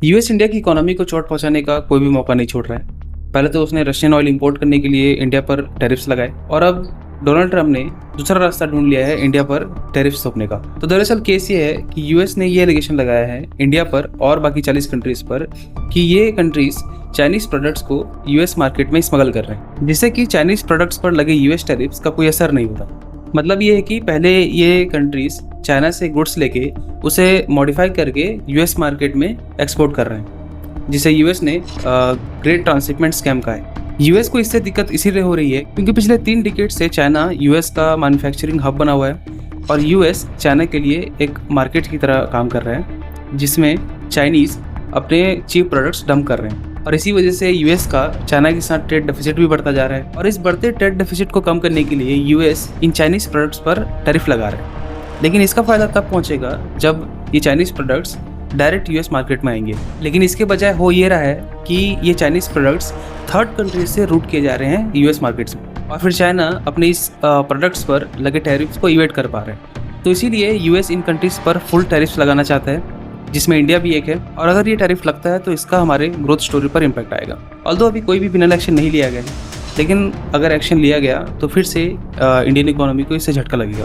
US India की economy को चोट पहुंचाने का कोई भी मौका नहीं छोड़ रहा है। पहले तो उसने रशियन ऑयल इंपोर्ट करने के लिए इंडिया पर टैरिफ्स लगाए और अब डोनाल्ड ट्रंप ने दूसरा रास्ता ढूंढ लिया है इंडिया पर टैरिफ्स थोपने का। तो दरअसल केस ये है कि यूएस ने ये एलिगेशन लगाया है इंडिया पर और बाकी 40 कंट्रीज पर कि ये कंट्रीज चाइनीज प्रोडक्ट्स को यूएस मार्केट में स्मगल कर रहे हैं, जिससे कि चाइनीज प्रोडक्ट्स पर लगे यूएस टैरिफ्स का कोई असर नहीं होता। मतलब ये है कि पहले ये कंट्रीज चाइना से गुड्स लेके उसे मॉडिफाई करके यूएस मार्केट में एक्सपोर्ट कर रहे हैं, जिसे यूएस ने ग्रेट ट्रांसशिपमेंट स्कैम कहा है। यूएस को इससे दिक्कत इसीलिए हो रही है क्योंकि पिछले 3 डिकेड से चाइना यूएस का मैन्युफैक्चरिंग हब बना हुआ है और यूएस चाइना के लिए एक मार्केट की तरह काम कर रहा है, जिसमें चाइनीज़ अपने चीप प्रोडक्ट्स डंप कर रहे हैं। और इसी वजह से यूएस का चाइना के साथ ट्रेड डेफिसिट भी बढ़ता जा रहा है और इस बढ़ते ट्रेड डेफिसिट को कम करने के लिए यूएस इन चाइनीज़ प्रोडक्ट्स पर टैरिफ लगा रहे हैं। लेकिन इसका फ़ायदा तब पहुंचेगा जब ये Chinese products direct US market में आएंगे। लेकिन इसके बजाय हो ये रहा है कि ये चाइनीज़ प्रोडक्ट्स थर्ड कंट्रीज से रूट किए जा रहे हैं यूएस मार्केट्स में और फिर चाइना अपने इस प्रोडक्ट्स पर लगे टैरिफ्स को इवेट कर पा रहे हैं। तो इसीलिए यूएस इन कंट्रीज पर फुल टैरिफ्स लगाना चाहता है, जिसमें इंडिया भी एक है। और अगर ये टैरिफ लगता है तो इसका हमारे ग्रोथ स्टोरी पर इम्पैक्ट आएगा। ऑल्दो अभी कोई भी फाइनल एक्शन नहीं लिया गया है, लेकिन अगर एक्शन लिया गया तो फिर से इंडियन इकोनॉमी को इससे झटका लगेगा।